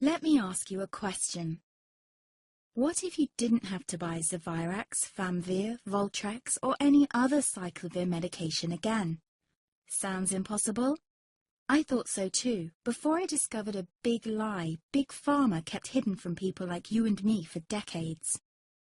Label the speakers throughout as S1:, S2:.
S1: Let me ask you a question. What if you didn't have to buy Zevirax, Famvir, Voltrex, or any other cyclovir medication again? Sounds impossible? I thought so too, before I discovered a big lie Big Pharma kept hidden from people like you and me for decades.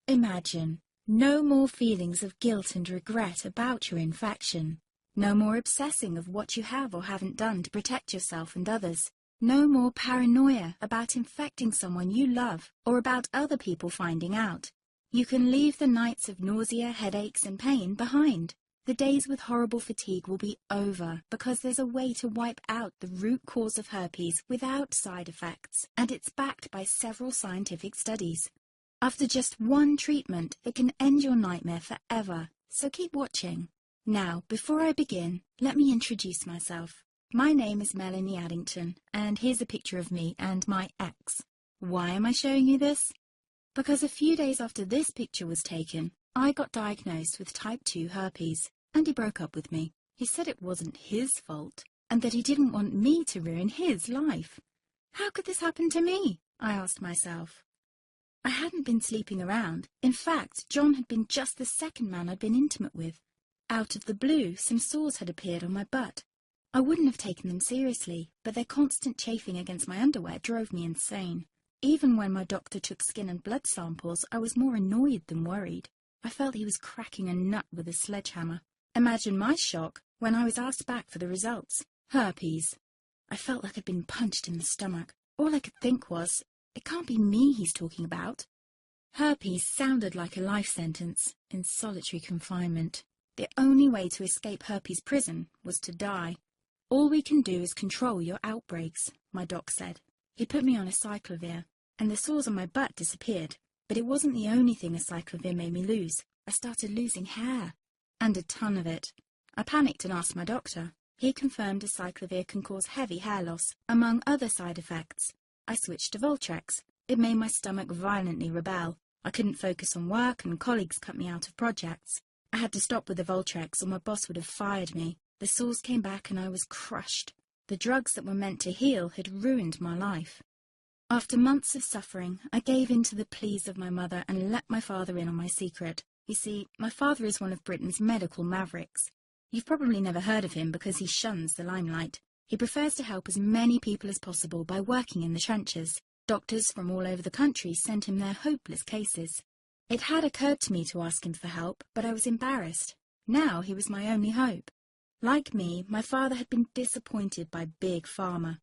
S1: Imagine, no more feelings of guilt and regret about your infection. No more obsessing of what you have or haven't done to protect yourself and others. No more paranoia about infecting someone you love or about other people finding out. You can leave the nights of nausea, headaches and pain behind. The days with horrible fatigue will be over because there's a way to wipe out the root cause of herpes without side effects, and it's backed by several scientific studies. After just one treatment, it can end your nightmare forever, so keep watching. Now, before I begin, let me introduce myself. My name is Melanie Addington, and here's a picture of me and my ex. Why am I showing you this? Because a few days after this picture was taken, I got diagnosed with type 2 herpes, and he broke up with me. He said it wasn't his fault, and that he didn't want me to ruin his life. How could this happen to me? I asked myself. I hadn't been sleeping around. In fact, John had been just the second man I'd been intimate with. Out of the blue, some sores had appeared on my butt. I wouldn't have taken them seriously, but their constant chafing against my underwear drove me insane. Even when my doctor took skin and blood samples, I was more annoyed than worried. I felt he was cracking a nut with a sledgehammer. Imagine my shock when I was asked back for the results. Herpes. I felt like I'd been punched in the stomach. All I could think was, it can't be me he's talking about. Herpes sounded like a life sentence in solitary confinement. The only way to escape herpes prison was to die. All we can do is control your outbreaks, my doc said. He put me on a cyclovir, and the sores on my butt disappeared. But it wasn't the only thing a cyclovir made me lose. I started losing hair, and a ton of it. I panicked and asked my doctor. He confirmed a cyclovir can cause heavy hair loss, among other side effects. I switched to Voltrex. It made my stomach violently rebel. I couldn't focus on work, and colleagues cut me out of projects. I had to stop with the Voltrex, or my boss would have fired me. The sores came back and I was crushed. The drugs that were meant to heal had ruined my life. After months of suffering, I gave in to the pleas of my mother and let my father in on my secret. You see, my father is one of Britain's medical mavericks. You've probably never heard of him because he shuns the limelight. He prefers to help as many people as possible by working in the trenches. Doctors from all over the country sent him their hopeless cases. It had occurred to me to ask him for help, but I was embarrassed. Now he was my only hope. Like me, my father had been disappointed by Big Pharma.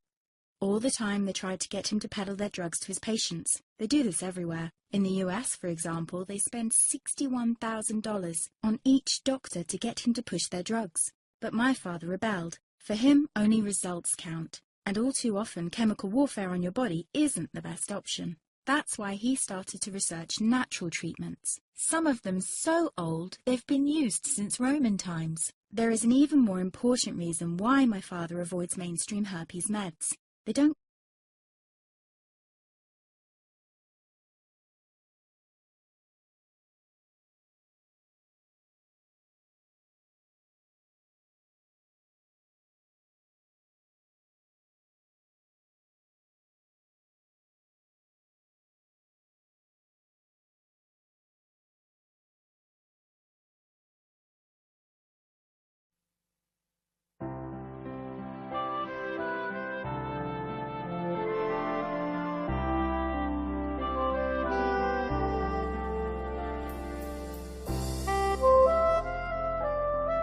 S1: All the time they tried to get him to peddle their drugs to his patients. They do this everywhere. In the US, for example, they spend $61,000 on each doctor to get him to push their drugs. But my father rebelled. For him, only results count. And all too often, chemical warfare on your body isn't the best option. That's why he started to research natural treatments. Some of them so old, they've been used since Roman times. There is an even more important reason why my father avoids mainstream herpes meds. They don't